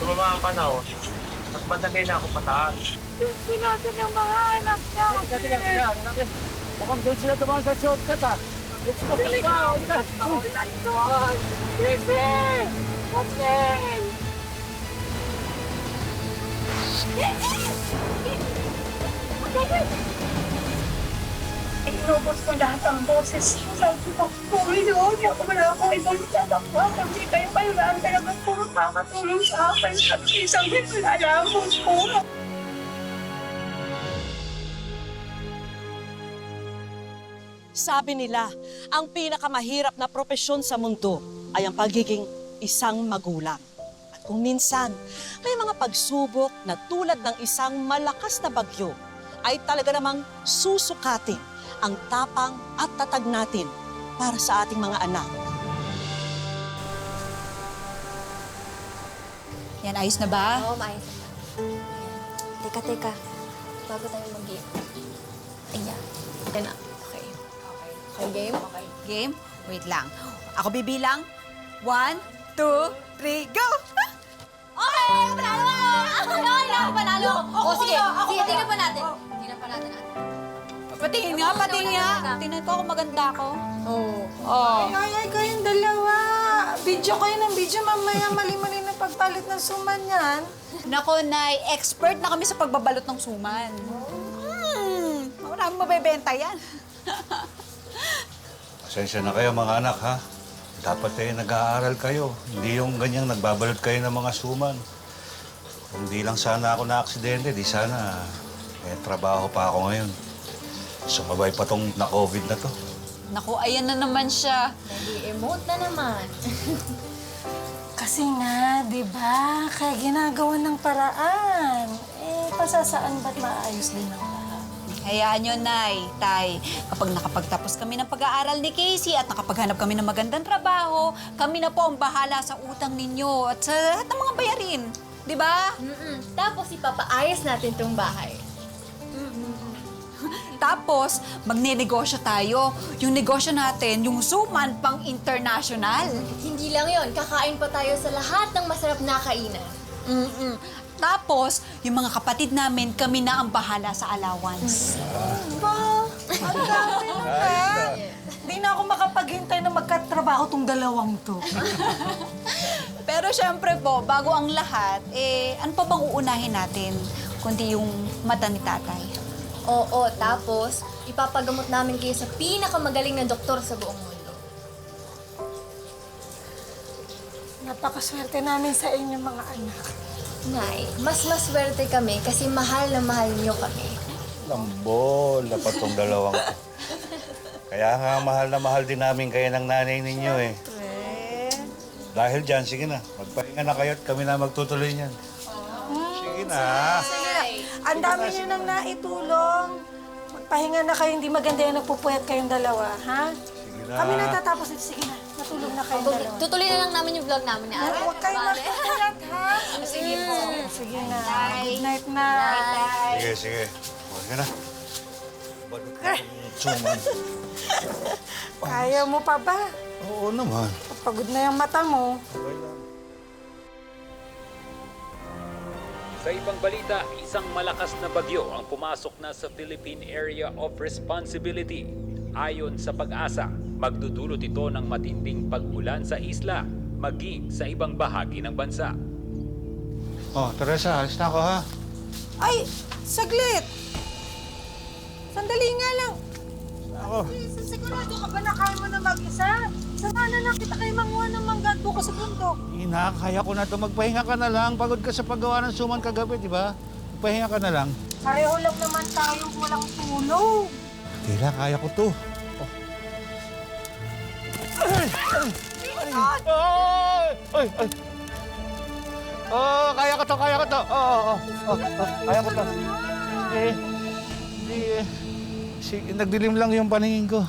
Tumama ang panahon. Mas madali na ako pataas. Gusto natin yung mga anak niya. Mukhang doon sila tumahan sa shortcut, ha? Let's go! Ulan doon! Listen! Listen! Inubos ko lahat ang boses ko. Sabi ko, Panginoon, wala akong ibang tatakwa. Kasi kayo lang talagang puro makatulong sa akin. At isang nilalabos ko. Sabi nila, ang pinakamahirap na propesyon sa mundo ay ang pagiging isang magulang. At kung minsan, may mga pagsubok na tulad ng isang malakas na bagyo ay talaga namang susukatin ang tapang at tatag natin para sa ating mga anak. Yan, ayos na ba? Oo, maayos. Teka. Bago tayo mag-game. Ayan. Yan na. Okay. Okay, game? Okay. Game? Wait lang. Ako bibilang. 1, 2, 3, go! Okay! Panalo ako! Okay, panalo ako! O, sige. Sige, tingnan pa natin. Tingnan pa natin. Patingin nga. Tingnan ko kung maganda ako. Oo. Oh. Ay, kayong dalawa. Video kayo ng video. Mamaya mali-mali na pagpalit ng suman yan. Nako, Nay, expert na kami sa pagbabalot ng suman. Maraming mabebenta yan. Pasensya na kayo mga anak, ha? Dapat nag-aaral kayo. Hindi yung ganyang nagbabalot kayo ng mga suman. Kung di lang sana ako na-aksidente, di sana trabaho pa ako ngayon. Sumabay pa tong na-COVID na to. Naku, ayan na naman siya. Nag-emote na naman. Kasi nga, di ba? Kaya ginagawa ng paraan. Pasasaan ba't maayos din ang lahat? Hayaan nyo, Nay, Tay. Kapag nakapagtapos kami ng pag-aaral ni Casey at nakapaghanap kami ng magandang trabaho, kami na po ang bahala sa utang ninyo at sa lahat ng mga bayarin. Di ba? Tapos ipapaayos natin tong bahay. Tapos, magne-negosyo tayo. Yung negosyo natin, yung suman pang international. Hindi lang yon, kakain pa tayo sa lahat ng masarap na kainan. Tapos, yung mga kapatid namin, kami na ang bahala sa allowance. Ba, ang dami naman. Hindi na ako makapaghintay na magkatrabaho tong dalawang to. Pero syempre po, bago ang lahat, ano pa bang uunahin natin? Kundi yung mata ni tatay. Oo, tapos ipapagamot namin kayo sa pinakamagaling na doktor sa buong mundo. Napakaswerte namin sa inyo mga anak. Nay, mas maswerte kami kasi mahal na mahal niyo kami. Lambol na pa tong dalawang to. Kaya nga mahal na mahal din namin kayo ng nanay ninyo eh. Dahil dyan, sige na. Magpahinga na kayo at kami na magtutuloy niyan. Sige na. Ang dami niyo nang naitulong. Magpahinga na kayo, hindi maganda yung nagpupuyat kayong dalawa, ha? Sige na. Kami natatapos ito. Sige na, matulog na kayong dalawa. Tutuloy na lang namin yung vlog namin ni Ate. Huwag kayong magpupuyat, ha? Sige po. Sige na. Good night na. Sige. Sige na. Balot na yung suman. Kaya mo pa ba? Oo naman. Pagod na yung mata mo. Sa ibang balita, isang malakas na bagyo ang pumasok na sa Philippine Area of Responsibility. Ayon sa Pag-asa, magdudulot ito ng matinding pag-ulan sa isla, maging sa ibang bahagi ng bansa. Oh, Teresa, alis na ako, ha? Ay, saglit! Sandali nga lang. Ako. Sigurado ka ba na kaya mo na mag-isa? Sana na kita kayo manguha ng mangga bukas sa bundok. Kaya ko na to. Magpahinga ka na lang. Pagod ka sa paggawa ng suman kagabi, di ba? Magpahinga ka na lang. Pareho lang naman tayo walang tulog. Tila, kaya ko to. Kaya ko to. Kaya ko to. Kaya ko to. Nagdilim lang yung paningin ko.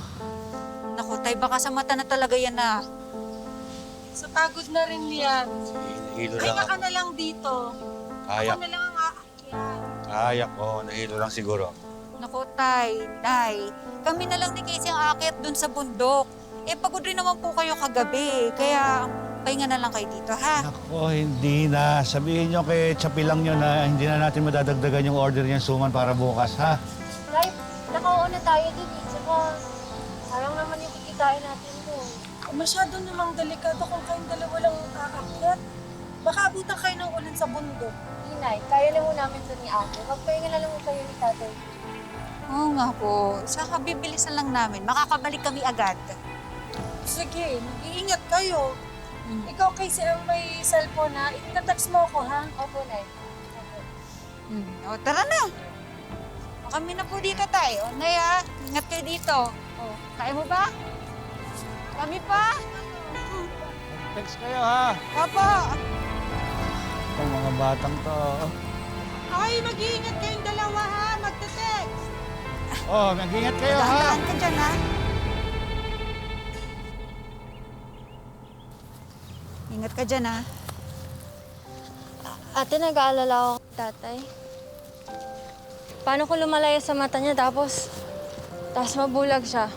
Naku, Tay, baka sa mata na talaga yan na. Sa pagod na rin yan. Nahilo lang Kaya ako. ka na lang dito. Kaya. Ako na lang ang aakyat. Kaya ko. Nahilo lang siguro. Naku, Tay, kami na lang ni Casey ang aakyat dun sa bundok. Pagod rin naman po kayo kagabi. Kaya Pahinga na lang kayo dito, ha? Ako, hindi na. Sabihin nyo kay Chapilang nyo na hindi na natin madadagdagan yung order niyang suman para bukas, ha? Tay, nakauuna tayo dun eh. Saka, parang naman yung kikitain natin doon. Masyado namang delikado kung kayong dalawa lang aakyat. Baka abutan kayo ng ulan sa bundok. Inay, kaya lang mo namin doon ni ate. Magpahinga na lang mo kayo ni tatay. Oo nga po. Saka bibilisan lang namin. Makakabalik kami agad. Sige, mag-iingat kayo. Ikaw kasi ang may cellphone ha. Itatext mo ako ha. Opo, Nay. O, tara na. O, kami na po dito, tay. O, Nay, ha? Ingat kayo dito. O, kaya mo ba? Kami pa? Text kayo, ha? Opo. Itong mga batang to. Ay, mag-iingat kayong dalawa ha. Magte-text. Oh, mag-ingat kayo, ha? Dahan-dahan ka dyan, ha? Ingat ka dyan, ha? Ate, nag-aalala ako kay tatay. Paano kung lumalaya sa mata niya tapos mabulag siya?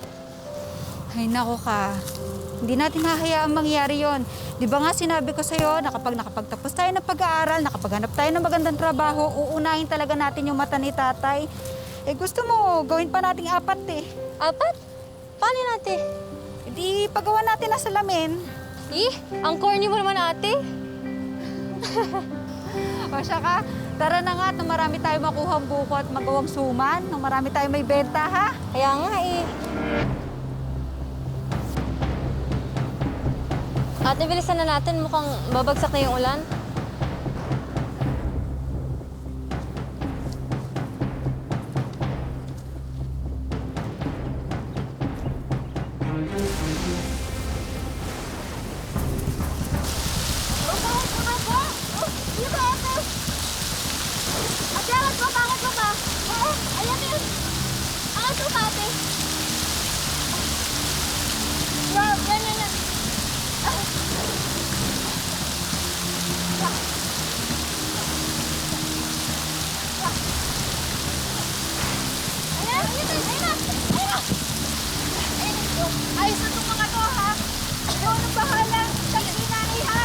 Ay, nako ka. Hindi natin hahayaang mangyari yon. Di ba nga sinabi ko sa'yo na kapag nakapagtapos tayo ng pag-aaral, nakapaghanap tayo ng magandang trabaho, uunahin talaga natin yung mata ni tatay. Eh gusto mo, gawin pa nating 4 eh. 4? Paano natin? Hindi pagawa natin na salamin. Ang corny mo naman, ate. O siya ka, tara na nga, nung marami tayo makuhang buko at magawang suman, nung marami tayo may benta, ha? Kaya nga eh. Ate, bilisan na natin. Mukhang babagsak na yung ulan. Ayos na itong mga to ha. Ikaw na bahala. Sabi ni nanay ha.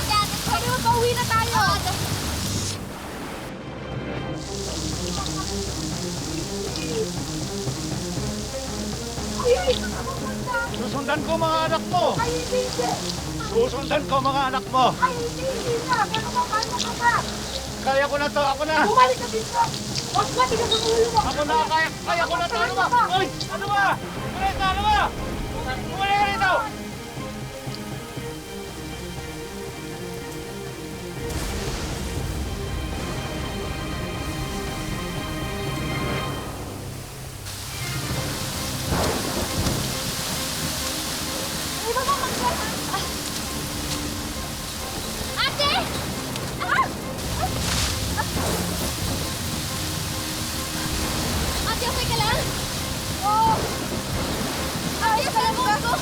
Sabi mo, pauwi na tayo. Susundan ko mga anak mo! Susundan ko mga anak mo! Ay, hindi na. Gano'n ka, paano ka ba? Kaya ko na to, ako na! Bumalik ka dito. Huwag ba, tigas ang ulo mo. Ako na, kaya ko na to! Ano ba? Uy! Ano ba? Ano ba? Bumalik ka rito! Ate, okay ka lang? Oo. Ate, sa lamang ko.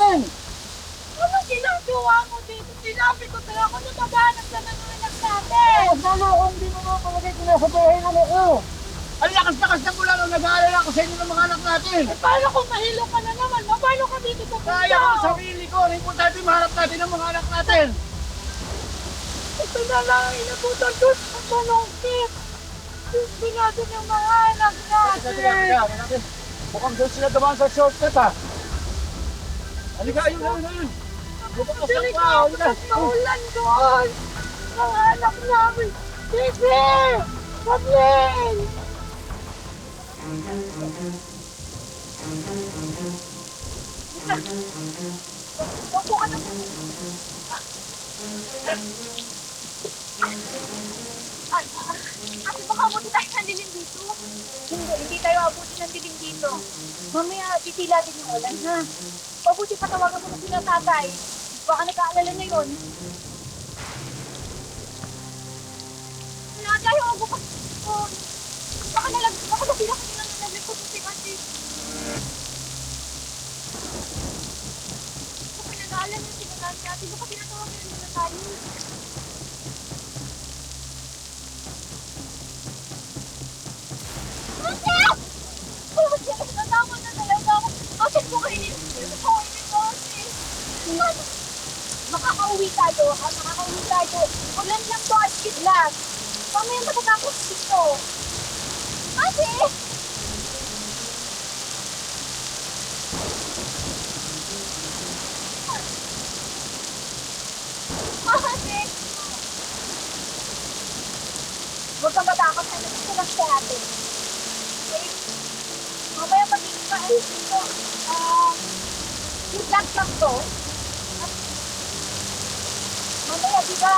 natin! Ano ginagawa mo dito? Sinabi ko talaga ako na maghanap na ng anak natin! Sana ako hindi mo mapalagay ko nasa bahay ng ako! Ang lakas-lakas ng ulan nung nag-aalala ako sa inyo ng mga anak natin! Eh, paano kung mahilo ka na naman? Paano ka dito pupunta? Kaya ko ang sarili ko! Ang importante maharap natin ang mga anak natin! Ito na lang ang inabutan ko sa panungkit. Gusto natin yung mga anak natin. Mukhang doon sila dumaan sa shortcut ha! Halika, ayun! Bukas Dali pa! ka, Halika! bukas maulan doon. Mga anak namin. Sige! Kathleen! Opo ka na. Ate, baka abuti tayo ng dilim dito. Hindi tayo abuti ng dilim dito. Mamaya, titila din yung ulan, ha? Mabuti patawagan mo na sila tatay. Baka nag-aalala na yun. Natay, ako bukas ko. Baka nabila ko nila ng nabila ko si Ate. Baka nag-aalala na sila natin. Baka tinatawagan nila tayo. Natama na talaga ako. Bakit mo kayo makakauwi tayo, ha? Makakauwi tayo. Ulan lang to at kidlat. Mamaya matatapos dito. Ate! Ate! Huwag kang matakot na nandito lang si ate. Okay? Mamaya magiging maayos dito. Kidlat lang to. At mamaya, diba?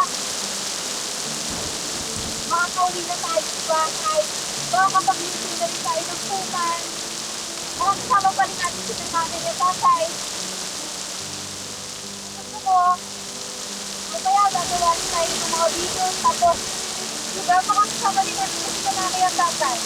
Makakauwi na tayo sa bahay. Makakapag-meeting na rin tayo ng puman. Makakasama pa rin natin si nanay at tatay. Gusto mo, mamaya gagawa rin tayo ng mga videos. Tapos, diba, makakasama rin natin si nanay at tatay.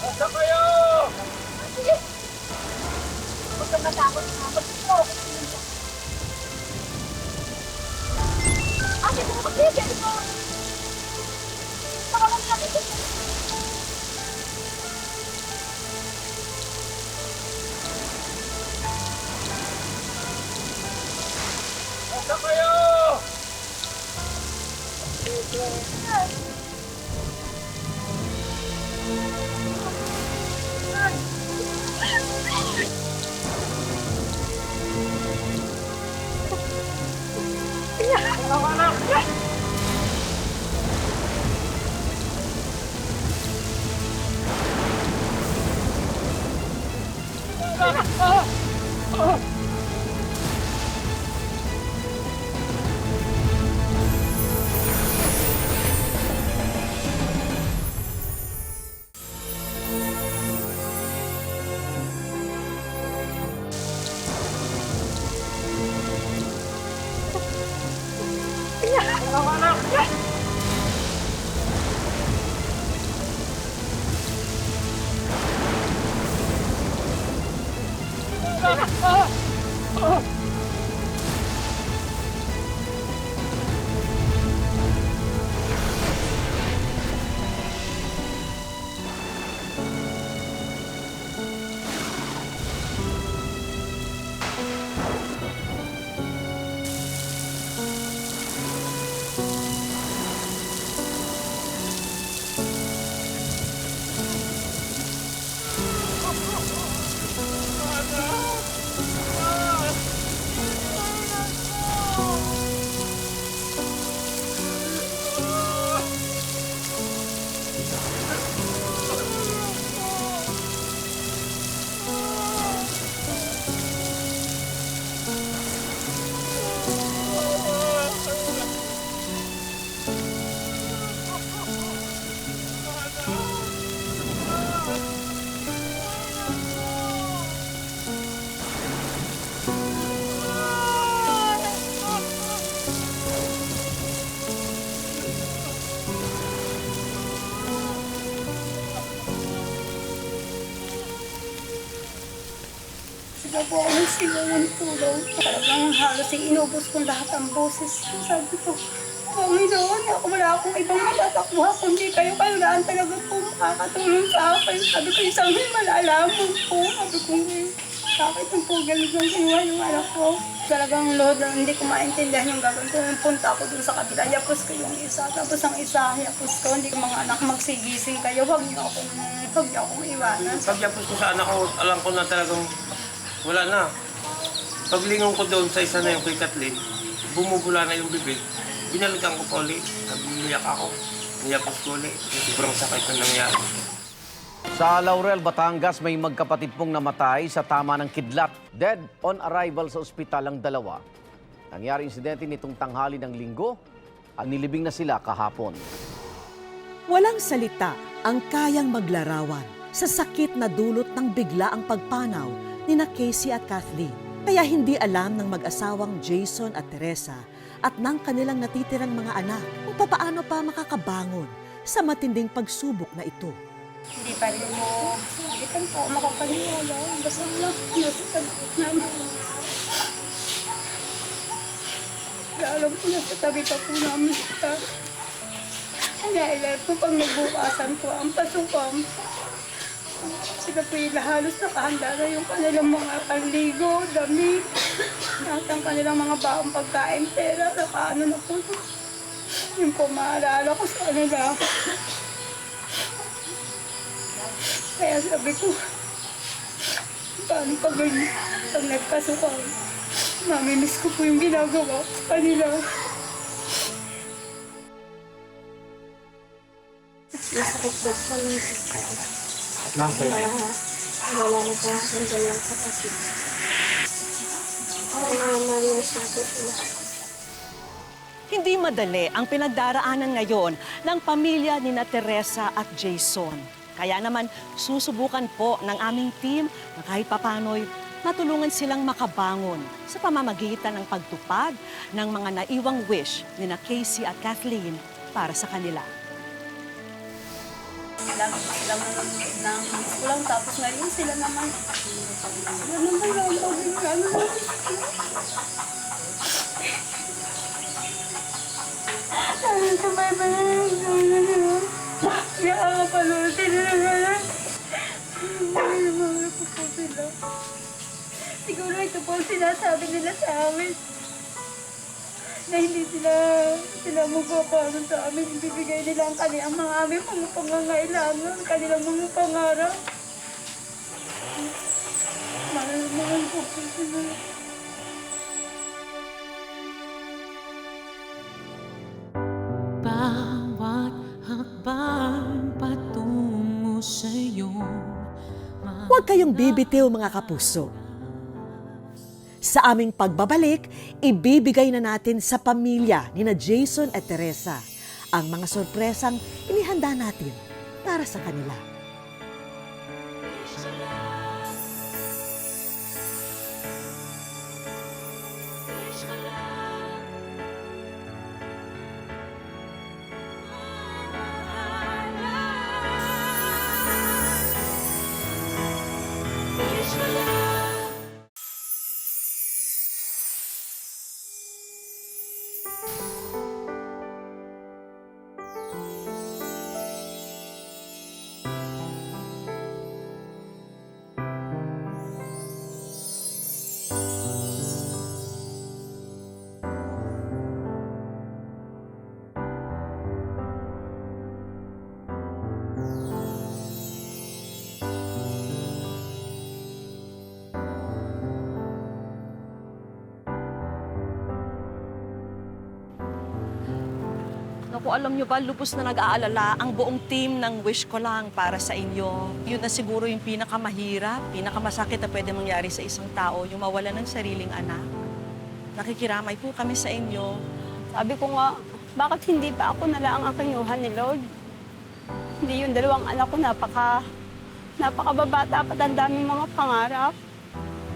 Nasa kayo! Huwag kang matakot na. Magpapagawa ko sa inyo. Ate, kung magbibigyan mo. Baka lang natin ito. Nasa kayo! po ako ng sigaw ng tulong. Talagang halos inubos ko lahat ang boses. Sabi ko, Panginoon, wala akong ibang matatakbuha kundi kayo. Kayo lang talaga po makakatulong sa akin. Sabi ko, isang malalaman po. Sabi ko, bakit ang po galing ng kinuha yung anak ko? Talagang Lord, hindi ko maintindihan yung gagawin ko. Punta ako dun sa kabila, yapos ko yung isa. Tapos ang isa, yapos ko, hindi ko mga anak magsigising kayo. Huwag niyo akong iwanan. Pagyapos ko sa anak ko, alam ko na talagang wala na. Paglingon ko doon sa isa na yung kay Kathleen, bumubula na yung bibig. Binalikan ko pa ulit. Nabiyak ako. Niyapos ko ulit. Sobrang sakit na nangyari. Sa Laurel, Batangas, may magkapatid pong namatay sa tama ng kidlat. Dead on arrival sa ospital ang dalawa. Nangyari insidente nitong tanghali ng linggo at nilibing na sila kahapon. Walang salita ang kayang maglarawan sa sakit na dulot ng bigla ang pagpanaw ni na Casey at Kathleen. Kaya hindi alam ng mag-asawang Jason at Teresa at ng kanilang natitirang mga anak kung papaano pa makakabangon sa matinding pagsubok na ito. Hindi pa rin po ako makapaniwala. Basta lang, nasa tabi namin. Alam ko, nasa tabi pa po namin siya. Kaya po, pag nagbukasan po ang pasukan, sila po yung halos nakahanda na yung kanilang mga panligo, damit, at ang kanilang mga baong pagkain, pera, nakaano na po. Yung po maalala ko sa kanila. Kaya sabi ko, paano pag nagpasukan, mamimiss ko po yung ginagawa sa kanila. Masakit daw po ng wala na po akong dalang sa kasi. Namiss na po sila. Hindi madali ang pinagdaraanan ngayon ng pamilya ni na Teresa at Jason. Kaya naman susubukan po ng aming team na kahit papano'y matulungan silang makabangon sa pamamagitan ng pagtupad ng mga naiwang wish ni na Casey at Kathleen para sa kanila. Ilang miss ko lang, tapos ngayon sila naman. Sila naman lang paging ano. Sabay ba na yung kaya pa nun sila naman. Ay, namahal ko po sila. Siguro ito po ang sinasabi nila sa amin. Na hindi sila magpapaano sa amin. Ibibigay nila ang kanilang mga aming mga pangangailangan, kanilang mga pangarap. Mahal ko po sila. Bawat hakbang patungo sa'yo. Huwag kayong bibitiw mga kapuso. Sa aming pagbabalik, ibibigay na natin sa pamilya ni na Jason at Teresa ang mga sorpresang inihanda natin para sa kanila. Naku, alam nyo ba, lubos na nag-aalala ang buong team ng Wish Ko Lang para sa inyo. Yun na siguro yung pinakamahirap, pinakamasakit na pwede mangyari sa isang tao, yung mawala ng sariling anak. Nakikiramay po kami sa inyo. Sabi ko nga, bakit hindi pa ako na lang ang kinuha ni Lord? Hindi yung dalawang anak ko napakababata at ang daming mga pangarap.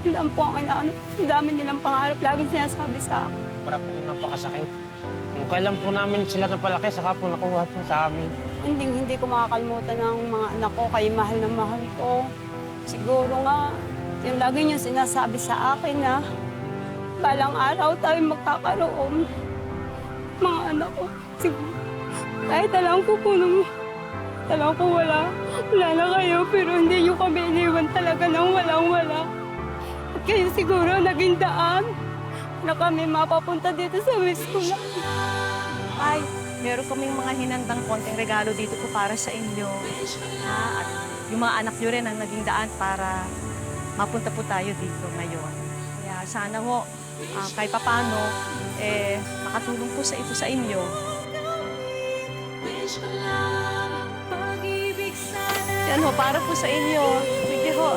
Yun lang po ang inaano, ang dami nilang pangarap. Laging sinasabi sa akin. Para po napakasakit. Kung kailan po namin sila napalaki, saka po nakuha po sa amin. Hindi ko makakalimutan ng mga anak ko, kay mahal na mahal ko. Siguro nga, Yung lagi niyo sinasabi sa akin na balang araw tayo magkakaroon. Mga anak ko, siguro. Kahit alam ko po wala na kayo, pero hindi niyo kami iniwan talaga ng walang-wala. At kayo siguro naging daan na kami mapapunta dito sa school. Ay, meron kaming mga hinandang konting regalo dito po para sa inyo. At yung mga anak nyo rin ang naging daan para mapunta po tayo dito ngayon. Kaya sana ho, kahit papano, makatulong po sa ito sa inyo. Yan ho, para po sa inyo. Sige ho.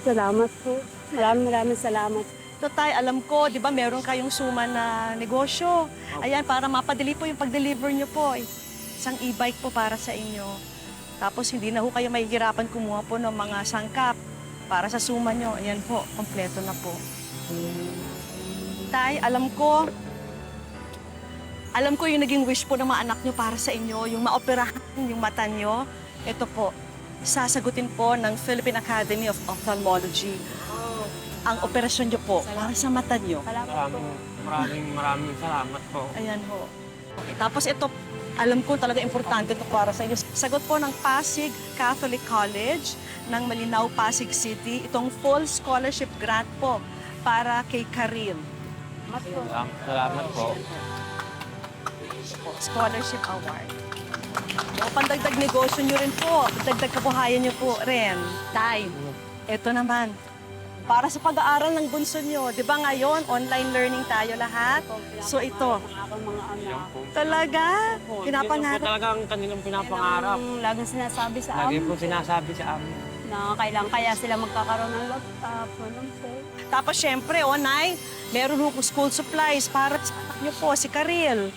Salamat po. Maraming salamat. Ito tay, alam ko, di ba meron kayong suman na negosyo. Ayan, para mapadali po yung pag-deliver nyo po. Isang e-bike po para sa inyo. Tapos hindi na ho kayo mahihirapan kumuha po ng mga sangkap para sa suman nyo. Ayan po, kompleto na po. Tay, alam ko yung naging wish po ng mga anak nyo para sa inyo, yung maoperahan yung mata nyo. Ito po, sasagutin po ng Philippine Academy of Ophthalmology ang operasyon nyo po para sa mata nyo. Maraming salamat po. Ayan ho. Okay, tapos ito, alam ko talaga importante ito para sa inyo. Sagot po ng Pasig Catholic College ng Malinaw, Pasig City. Itong full scholarship grant po para kay Karil. Salamat po. Scholarship award. O, pandagdag negosyo nyo rin po. Dagdag kabuhayan nyo po rin. Tay, ito naman. Para sa pag-aaral ng bunso nyo. Di ba ngayon, online learning tayo lahat? So ito. Talaga? Pinapangarap? Yun po talaga ang kanilang pinapangarap. Laging sinasabi sa Lagi amin po sinasabi sa amin. na kailangan kaya sila magkakaroon ng laptop. Ganun po. Tapos syempre, Nay, meron po school supplies para sa anak nyo po, si Karil.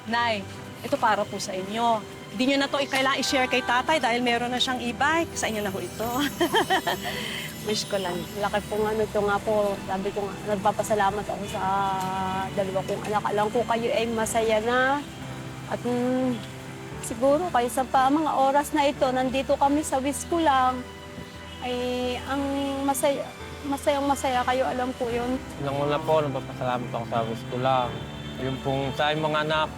Nay, ito para po sa inyo. Hindi nyo na ito kailangan i-share kay tatay dahil meron na siyang e-bike. Sa inyo na ho ito. Wish ko lang. Laki po nga ito nga po. Sabi ko nga, nagpapasalamat ako sa dalawa kong anak. Alam ko kayo ay masaya na. At siguro kayo sa mga oras na ito, nandito kami sa wish ko lang. Ay ang masayang-masaya kayo, alam ko yun. Unang-una po, nagpapasalamat ako sa wish ko lang. Yung pong sa mga anak,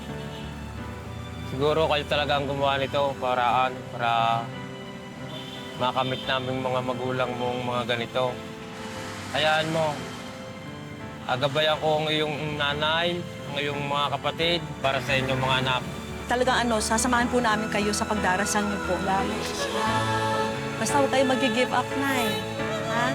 siguro kayo talaga ang gumawa nito para makamit namin mga magulang mong mga ganito. Hayaan mo, agabayan ko ang iyong nanay, ang iyong mga kapatid para sa inyong mga anak. Talagang sasamahan po namin kayo sa pagdarasal niyo po. Basta huwag kayo mag-give up, Nay. Ha?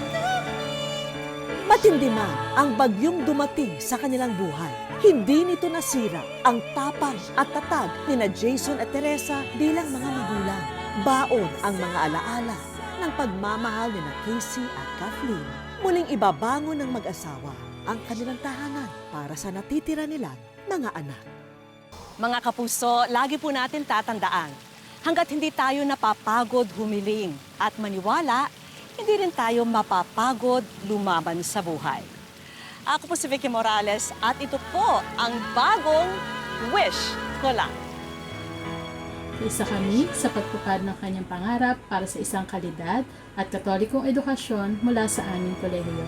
Matindi man ang bagyong dumating sa kanilang buhay. Hindi nito nasira ang tapang at tatag ni Jason at Teresa bilang mga magulang. Baon ang mga alaala ng pagmamahal ni Casey at Kathleen. Muling ibabangon ng mag-asawa ang kanilang tahanan para sa natitira nilang mga anak. Mga kapuso, lagi po natin tatandaan, hanggat hindi tayo napapagod humiling at maniwala, hindi rin tayo mapapagod lumaban sa buhay. Ako po si Vicky Morales at ito po ang bagong Wish Ko Lang. Isa kami sa pagpupad ng kanyang pangarap para sa isang kalidad at katolikong edukasyon mula sa aming kolehiyo.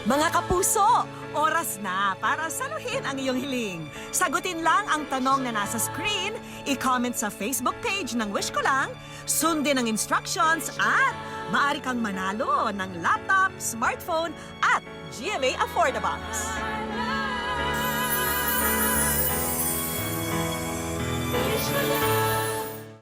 Mga kapuso, oras na para saluhin ang iyong hiling. Sagutin lang ang tanong na nasa screen, i-comment sa Facebook page ng Wish Ko Lang, sundin ang instructions at maaari kang manalo ng laptop, smartphone at GMA Affordabox. Wish Ko Lang.